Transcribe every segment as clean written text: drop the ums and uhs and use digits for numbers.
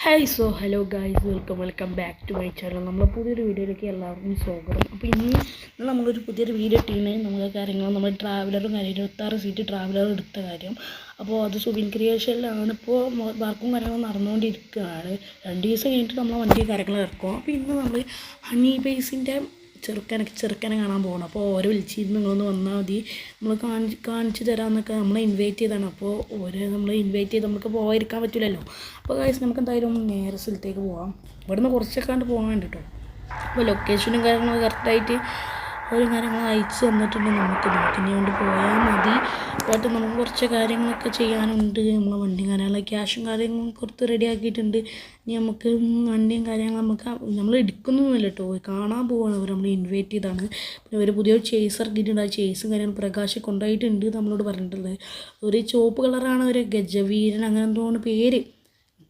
Hello guys, welcome back to my channel. നമ്മൾ പുതിയൊരു വീഡിയോയിലേക്ക് എല്ലാവർക്കും സ്വാഗതം. അപ്പോൾ ഇന്ന് നമ്മളൊരു പുതിയൊരു വീഡിയോ ഇട്ടിന് നമ്മുടെ കാര്യങ്ങൾ, നമ്മൾ ട്രാവലറും കാര്യം 26 സീറ്റ് ട്രാവലർ എടുത്ത കാര്യം. അപ്പോൾ അത് സുബിൻ ക്രിയേഷനിലാണ് ഇപ്പോൾ വർക്കും കാര്യങ്ങളും നടന്നുകൊണ്ടിരിക്കുകയാണ്. 2 ദിവസം കഴിഞ്ഞിട്ട് നമ്മൾ വണ്ടി കാര്യങ്ങൾ ഇറക്കും. അപ്പോൾ ഇന്ന് നമ്മൾ ഹണി ബേസിൻ്റെ ചെറുക്കനെ കാണാൻ പോകണം. അപ്പോൾ ഓരോ വിളിച്ചിരുന്ന് നിങ്ങളൊന്ന് വന്നാൽ മതി, നമ്മൾ കാണിച്ചു തരാമെന്നൊക്കെ നമ്മളെ ഇൻവൈറ്റ് ചെയ്താണ്. അപ്പോൾ നമ്മൾ ഇൻവൈറ്റ് ചെയ്ത് നമുക്ക് പോയിരിക്കാൻ പറ്റില്ലല്ലോ. അപ്പോൾ ഗൈസ് നമുക്ക് എന്തായാലും നേരെ സ്ഥലത്തേക്ക് പോകാം. ഇവിടുന്ന് കുറച്ചൊക്കെ പോകാൻ വേണ്ടിട്ടോ. അപ്പോൾ ലൊക്കേഷനും കാര്യങ്ങളും കറക്റ്റായിട്ട് ഓരോ കാര്യങ്ങൾ അയച്ചു തന്നിട്ടുണ്ട്. നമുക്ക് നോക്കിനെ കൊണ്ട് പോയാൽ മതി. ബട്ട് നമുക്ക് കുറച്ച് കാര്യങ്ങളൊക്കെ ചെയ്യാനുണ്ട്. നമ്മളെ വണ്ടിയും കാര്യങ്ങളും ക്യാഷും കാര്യങ്ങളും കുറച്ച് റെഡി ആക്കിയിട്ടുണ്ട്. ഇനി നമുക്ക് വണ്ടിയും കാര്യങ്ങളും നമ്മൾ എടുക്കുന്നൊന്നുമില്ല കേട്ടോ, കാണാൻ പോവാണ്. അവർ നമ്മൾ ഇൻവൈറ്റ് ചെയ്താണ്. പിന്നെ ഒരു പുതിയൊരു ചേസ് ഇറക്കിയിട്ടുണ്ട്. ആ ചേസും കാര്യങ്ങൾ പ്രകാശ് കൊണ്ടുപോയിട്ടുണ്ട് നമ്മളോട് പറഞ്ഞിട്ടുള്ളത്. ഒരു ചുവപ്പ് കളറാണ്, ഒരു ഗജവീരൻ അങ്ങനെ എന്തോന്ന് പേര്,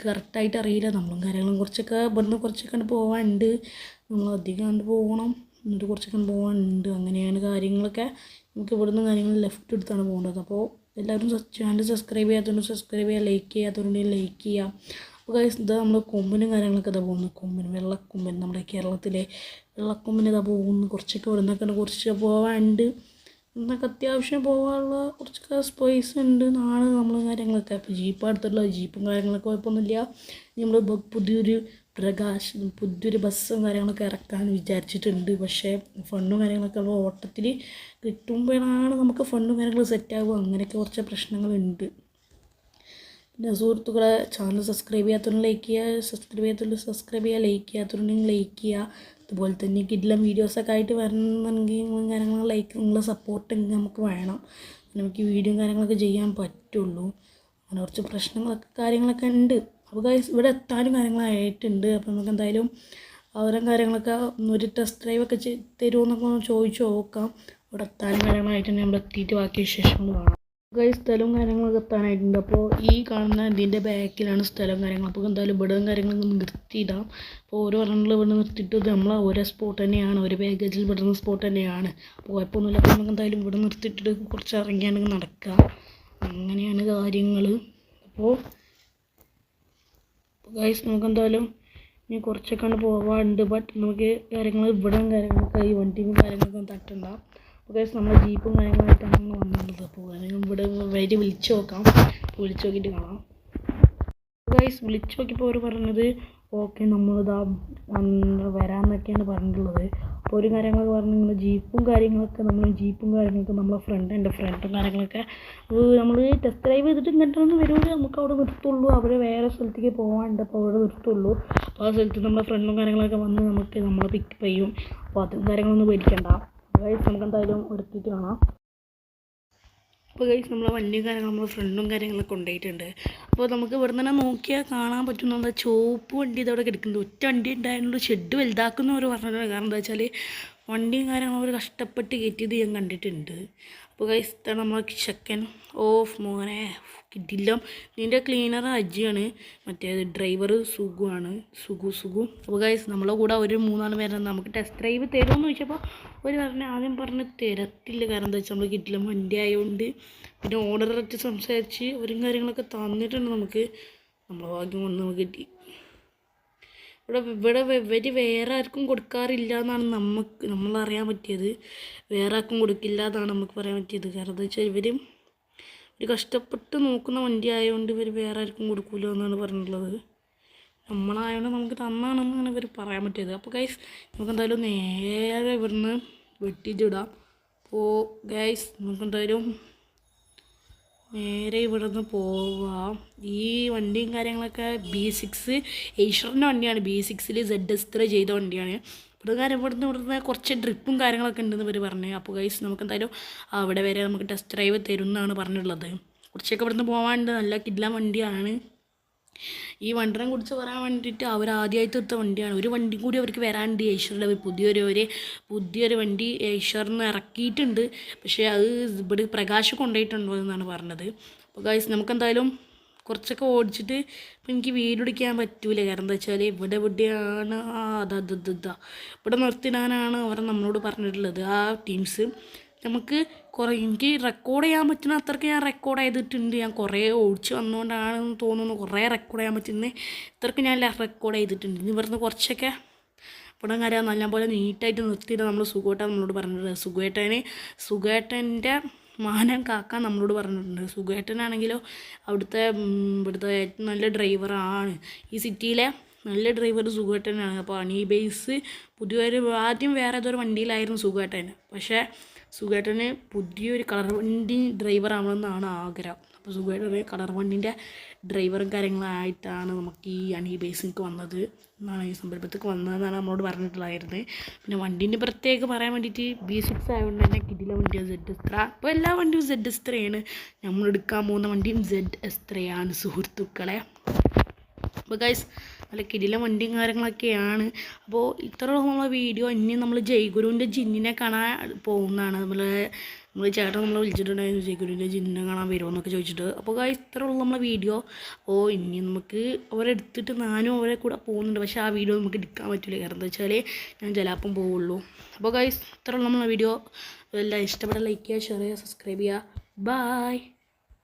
കറക്റ്റായിട്ട് അറിയില്ല. നമ്മളും കാര്യങ്ങളും കുറച്ചൊക്കെ ഇവിടുന്ന് കുറച്ചൊക്കെ പോകാനുണ്ട്. നമ്മൾ അധികം കണ്ട് പോകണം, എന്നിട്ട് കുറച്ചൊക്കെ പോകാനുണ്ട്. അങ്ങനെയാണ് കാര്യങ്ങളൊക്കെ. നമുക്ക് ഇവിടുന്ന് കാര്യങ്ങൾ ലെഫ്റ്റ് എടുത്താണ് പോകേണ്ടത്. അപ്പോൾ എല്ലാവരും ചാനൽ സബ്സ്ക്രൈബ് ചെയ്യാത്തതുകൊണ്ട് സബ്സ്ക്രൈബ് ചെയ്യുക, ലൈക്ക് ചെയ്യാത്തതുകൊണ്ട് ലൈക്ക് ചെയ്യുക. അപ്പോൾ ഗൈസ് ഇതാ നമ്മൾ കൊമ്പിനും കാര്യങ്ങളൊക്കെ ഇതാ പോകുന്നു. കൊമ്പിന് വെള്ളക്കൊമ്പൻ, നമ്മുടെ കേരളത്തിലെ വെള്ളക്കൊമ്പിന് ഇതാ പോകുന്നു. കുറച്ചൊക്കെ ഇവിടുന്നൊക്കെ കുറച്ച് പോകാനുണ്ട്. ഇന്നൊക്കെ അത്യാവശ്യം പോകാനുള്ള കുറച്ചൊക്കെ സ്പേസ് ഉണ്ട്. നാളെ നമ്മൾ കാര്യങ്ങളൊക്കെ ഇപ്പോൾ ജീപ്പ് അടുത്തുള്ള ജീപ്പും കാര്യങ്ങളൊക്കെ കുഴപ്പമൊന്നുമില്ല. നമ്മൾ പുതിയൊരു ബസ്സും കാര്യങ്ങളൊക്കെ ഇറക്കാൻ വിചാരിച്ചിട്ടുണ്ട്. പക്ഷേ ഫണ്ടും കാര്യങ്ങളൊക്കെ ഓട്ടത്തിൽ കിട്ടുമ്പോഴാണ് നമുക്ക് ഫണ്ടും കാര്യങ്ങളും സെറ്റാകുക. അങ്ങനെയൊക്കെ കുറച്ച് പ്രശ്നങ്ങളുണ്ട്. പിന്നെ സുഹൃത്തുക്കളെ, ചാനൽ സബ്സ്ക്രൈബ് ചെയ്യാത്തവരും ലൈക്ക് ചെയ്യുക, സബ്സ്ക്രൈബ് ചെയ്യുക, ലൈക്ക് ചെയ്യാത്തവരുണ്ടെങ്കിൽ ലൈക്ക് ചെയ്യുക. അതുപോലെ തന്നെ കിഡിലും വീഡിയോസൊക്കെ ആയിട്ട് വരണമെന്നുണ്ടെങ്കിൽ കാര്യങ്ങൾ നിങ്ങളെ സപ്പോർട്ട് നമുക്ക് വേണം. നമുക്ക് വീഡിയോ കാര്യങ്ങളൊക്കെ ചെയ്യാൻ പറ്റുള്ളൂ. അങ്ങനെ കുറച്ച് കാര്യങ്ങളൊക്കെ ഉണ്ട്. അപ്പോൾ ഗൈസ് ഇവിടെ എത്താനും കാര്യങ്ങളായിട്ടുണ്ട്. അപ്പോൾ നമുക്ക് എന്തായാലും അവരും കാര്യങ്ങളൊക്കെ ഒരു ടെസ്റ്റ് ഡ്രൈവൊക്കെ തരുമോ എന്നൊക്കെ ഒന്ന് ചോദിച്ചു നോക്കാം. ഇവിടെ എത്താനും കാര്യങ്ങളായിട്ടുണ്ട്. നമ്മൾ എത്തിയിട്ട് ബാക്കി വിശേഷങ്ങൾ കാണാം. ഗൈസ് സ്ഥലവും കാര്യങ്ങളൊക്കെ എത്താനായിട്ടുണ്ട്. അപ്പോൾ ഈ കാണുന്ന ഇതിൻ്റെ ബാക്കിലാണ് സ്ഥലവും കാര്യങ്ങളും. അപ്പോൾ എന്തായാലും ഇവിടെയും കാര്യങ്ങളൊക്കെ നിർത്തിയിടാം. അപ്പോൾ ഓരോ റണ്ണിൽ ഇവിടെ നിർത്തിയിട്ട് നമ്മൾ ഓരോ സ്പോട്ട് തന്നെയാണ്, ഒരു പാക്കേജിൽ വിടുന്ന സ്പോട്ട് തന്നെയാണ്. അപ്പോൾ കുഴപ്പമൊന്നുമില്ല. അപ്പോൾ നമുക്ക് എന്തായാലും ഇവിടെ നിർത്തിയിട്ടിട്ട് കുറച്ച് ഇറങ്ങിയാണെങ്കിൽ നടക്കുക. അങ്ങനെയാണ് കാര്യങ്ങൾ. അപ്പോൾ ഗൈസ് നമുക്ക് എന്തായാലും ഇനി കുറച്ചൊക്കെ പോകാനുണ്ട്. ബട്ട് നമുക്ക് കാര്യങ്ങളൊക്കെ ഈ വണ്ടിയും കാര്യങ്ങളൊക്കെ തട്ടുണ്ടാവും. അപ്പോൾ ഗൈസ് നമ്മൾ ജീപ്പും കാര്യങ്ങളായിട്ടാണ് നമ്മൾ വന്നിട്ടുള്ളത്. അപ്പോൾ ഇവിടെ വിളിച്ച് നോക്കാം. വിളിച്ച് നോക്കിയിട്ട് കാണാം. ഗൈസ് വിളിച്ച് നോക്കിയപ്പോൾ അവർ പറഞ്ഞത് ഓക്കെ നമ്മളിതാ വരാമെന്നൊക്കെയാണ് പറഞ്ഞിട്ടുള്ളത്. അപ്പോൾ ഒരു കാര്യങ്ങളൊക്കെ പറഞ്ഞു, നിങ്ങൾ ജീപ്പും കാര്യങ്ങളൊക്കെ നമ്മളെ എൻ്റെ ഫ്രണ്ടും കാര്യങ്ങളൊക്കെ നമ്മൾ ടെസ്റ്റ് ഡ്രൈവ് ചെയ്തിട്ട് ഇങ്ങോട്ടൊന്നും വരുമ്പോൾ നമുക്ക് അവിടെ നിർത്തുള്ളൂ. അവിടെ വേറെ സ്ഥലത്തേക്ക് പോകാനുണ്ട്. അപ്പോൾ അവിടെ നിർത്തുള്ളൂ. അപ്പോൾ ആ സ്ഥലത്ത് നമ്മളെ ഫ്രണ്ടും കാര്യങ്ങളൊക്കെ വന്ന് നമ്മളെ പിക്കപ്പ് ചെയ്യും. അപ്പോൾ അതും കാര്യങ്ങളൊന്നും പേടിക്കണ്ട. ഗൈസ് നമുക്ക് എന്തായാലും എടുത്തിട്ട് കാണാം. അപ്പോൾ ഗൈസ് നമ്മളെ വണ്ടിയും കാര്യങ്ങളും നമ്മളെ ഫ്രണ്ടും കാര്യങ്ങളൊക്കെ കൊണ്ടുപോയിട്ടുണ്ട്. അപ്പോൾ നമുക്ക് ഇവിടെ തന്നെ നോക്കിയാൽ കാണാൻ പറ്റുന്ന ചുവപ്പ് വണ്ടി ഇതവിടെ കിടക്കുന്നത്. ഒറ്റ വണ്ടി ഉണ്ടായതുകൊണ്ട് ഷെഡ് വലുതാക്കുന്നവർ പറഞ്ഞിട്ടുണ്ട്. കാരണം എന്താ വെച്ചാൽ വണ്ടിയും കാര്യങ്ങളും അവർ കഷ്ടപ്പെട്ട് കയറ്റിയത് ഞാൻ കണ്ടിട്ടുണ്ട്. അപ്പോൾ ഗൈസ് ഇതാണ് നമ്മളെ ചെക്കൻ. മോനെ കിട്ടില്ല. ഇതിൻ്റെ ക്ലീനർ അജിയാണ്, മറ്റേത് ഡ്രൈവർ സുഖുവാണ്. സുഖു. അപ്പോൾ ഗൈസ് നമ്മളെ കൂടെ ഒരു 3-4 പേരാണ്. നമുക്ക് ടെസ്റ്റ് ഡ്രൈവ് തരുമെന്ന് ചോദിച്ചപ്പോൾ ആദ്യം പറഞ്ഞ് തരത്തില്ല. കാരണം എന്താ വെച്ചാൽ നമ്മൾ കിട്ടില്ല വണ്ടി ആയതുകൊണ്ട്. പിന്നെ ഓർഡർ വെച്ച് സംസാരിച്ച് ഒരു കാര്യങ്ങളൊക്കെ തന്നിട്ടുണ്ട്. നമ്മളെ ഭാഗ്യം കൊണ്ട് നമുക്ക് കിട്ടി. ഇവിടെ വേറെ ആർക്കും കൊടുക്കാറില്ല എന്നാണ് നമ്മളറിയാൻ പറ്റിയത്. വേറെ ആർക്കും കൊടുക്കില്ല എന്നാണ് നമുക്ക് പറയാൻ പറ്റിയത്. കാരണം എന്താ വെച്ചാൽ ഇവർ കഷ്ടപ്പെട്ട് നോക്കുന്ന വണ്ടി ആയതുകൊണ്ട് ഇവർ വേറെ ആർക്കും കൊടുക്കില്ല എന്നാണ് പറഞ്ഞിട്ടുള്ളത്. നമ്മളായതുകൊണ്ട് നമുക്ക് തന്നാണെന്നാണ് ഇവർ പറയാൻ പറ്റിയത്. അപ്പോൾ ഗൈസ് നമുക്ക് എന്തായാലും നേരെ ഇവിടുന്ന് വെട്ടിച്ചിടാം. അപ്പോൾ ഗൈസ് നമുക്ക് എന്തായാലും നേരെ ഇവിടുന്ന് പോവാം. ഈ വണ്ടിയും കാര്യങ്ങളൊക്കെ B6 ഏഷ്യറിൻ്റെ വണ്ടിയാണ്. B6 ZS3 ചെയ്ത വണ്ടിയാണ്. ഇവിടുന്ന് കുറച്ച് ട്രിപ്പും കാര്യങ്ങളൊക്കെ ഉണ്ടെന്ന് ഇവർ പറഞ്ഞു. അപ്പോൾ ഗൈസ് നമുക്ക് എന്തായാലും അവിടെ വരെ നമുക്ക് ടെസ്റ്റ് ഡ്രൈവ് തരുമെന്നാണ് പറഞ്ഞിട്ടുള്ളത്. കുറച്ചൊക്കെ ഇവിടുന്ന് പോകാനുണ്ട്. നല്ല കിടിലൻ വണ്ടിയാണ്. ഈ വണ്ടിനെ കുറിച്ച് പറയാൻ വേണ്ടിയിട്ട് അവർ ആദ്യമായിട്ട് എടുത്ത വണ്ടിയാണ്. ഒരു വണ്ടി കൂടി അവർക്ക് വരാനുണ്ട്. ഏഷ്യറിൽ പുതിയൊരു വണ്ടി ഏഷ്യറിന്ന് ഇറക്കിയിട്ടുണ്ട്. പക്ഷേ അത് ഇവിടെ പ്രകാശ് കൊണ്ടുപോയിട്ടുണ്ടോ എന്നാണ് പറഞ്ഞത്. അപ്പോൾ ഗൈസ് നമുക്കെന്തായാലും കുറച്ചൊക്കെ ഓടിച്ചിട്ട് ഇപ്പം എനിക്ക് വീഡിയോ എടുക്കാൻ പറ്റൂല. കാരണം എന്താ വെച്ചാൽ ഇവിടെയാണ് ഇവിടെ നിർത്തിടാനാണ് അവർ നമ്മളോട് പറഞ്ഞിട്ടുള്ളത്. ആ ടീംസ് നമുക്ക് എനിക്ക് റെക്കോർഡ് ചെയ്യാൻ പറ്റുന്ന അത്രയ്ക്ക് ഞാൻ റെക്കോർഡ് ചെയ്തിട്ടുണ്ട്. ഞാൻ കുറേ ഓടിച്ച് വന്നുകൊണ്ടാണെന്ന് തോന്നുന്നു കുറേ റെക്കോർഡ് ചെയ്യാൻ പറ്റുന്നത്. ഇത്രയ്ക്ക് ഞാൻ റെക്കോർഡ് ചെയ്തിട്ടുണ്ട്. ഇനി ഇവിടുന്ന് കുറച്ചൊക്കെ ഇവിടെ കാര്യം നല്ലപോലെ നീറ്റായിട്ട് നിർത്തിയിട്ട് നമ്മൾ സുഖമായിട്ടാണ് നമ്മളോട് പറഞ്ഞിട്ടുണ്ട്. സുഖേട്ടൻ്റെ മാനം കാക്കാൻ നമ്മളോട് പറഞ്ഞിട്ടുണ്ട്. സുഖേട്ടനാണെങ്കിലോ ഇവിടുത്തെ ഏറ്റവും നല്ല ഡ്രൈവറാണ്. ഈ സിറ്റിയിലെ നല്ല ഡ്രൈവർ സുഖേട്ടനാണ്. അപ്പോൾ അണി ബേസ് ആദ്യം വേറെ ഏതൊരു വണ്ടിയിലായിരുന്നു സുഖേട്ടൻ. പക്ഷേ സുഖേട്ടന് പുതിയൊരു കളർ വണ്ടി ഡ്രൈവറാവണമെന്നാണ് ആഗ്രഹം. അപ്പോൾ സുഖേട്ടന് കളർ വണ്ടീൻ്റെ ഡ്രൈവറും കാര്യങ്ങളായിട്ടാണ് നമുക്ക് ഈ അണി ബേസിലേക്ക് വന്നത് എന്നാണ് ഈ സംരംഭത്തേക്ക് വന്നതെന്നാണ് നമ്മളോട് പറഞ്ഞിട്ടുള്ളതായിരുന്നു. പിന്നെ വണ്ടീൻ്റെ പ്രത്യേകം പറയാൻ വേണ്ടിയിട്ട് B6 ആയതുകൊണ്ട് തന്നെ കിടില വണ്ടിയാണ് ZS3. അപ്പോൾ എല്ലാ വണ്ടിയും ZS3ആണ്. നമ്മൾ എടുക്കാൻ പോകുന്ന വണ്ടിയും ZS3ആണ് സുഹൃത്തുക്കളെ. അപ്പോൾ ഗൈസ് നല്ല കിടില വണ്ടിയും കാര്യങ്ങളൊക്കെയാണ്. അപ്പോൾ ഇത്രയുള്ള നമ്മളെ വീഡിയോ. ഇനി നമ്മൾ ജയ്ഗുരുവിൻ്റെ ജിന്നിനെ കാണാൻ പോകുന്നതാണ്. നമ്മൾ ചേട്ടൻ നമ്മളെ വിളിച്ചിട്ടുണ്ടായിരുന്നു ജയ്ഗുരുവിൻ്റെ ജിന്നിനെ കാണാൻ വരുമോ എന്നൊക്കെ ചോദിച്ചിട്ട്. അപ്പോൾ ഗൈസ് ഇത്രയുള്ള നമ്മളെ വീഡിയോ. അപ്പോൾ ഇനി നമുക്ക് അവരെ എടുത്തിട്ട് ഞാനും അവരെ കൂടെ പോകുന്നുണ്ട്. പക്ഷേ ആ വീഡിയോ നമുക്ക് എടുക്കാൻ പറ്റില്ല. കാരണം എന്താ വെച്ചാൽ ഞാൻ ചിലപ്പം പോവുള്ളൂ. അപ്പോൾ ഗൈസ് ഇത്രയുള്ള നമ്മളെ വീഡിയോ എല്ലാം ഇഷ്ടപ്പെട്ട ലൈക്ക് ചെയ്യുക, ഷെയർ ചെയ്യുക, സബ്സ്ക്രൈബ് ചെയ്യുക. ബായ്.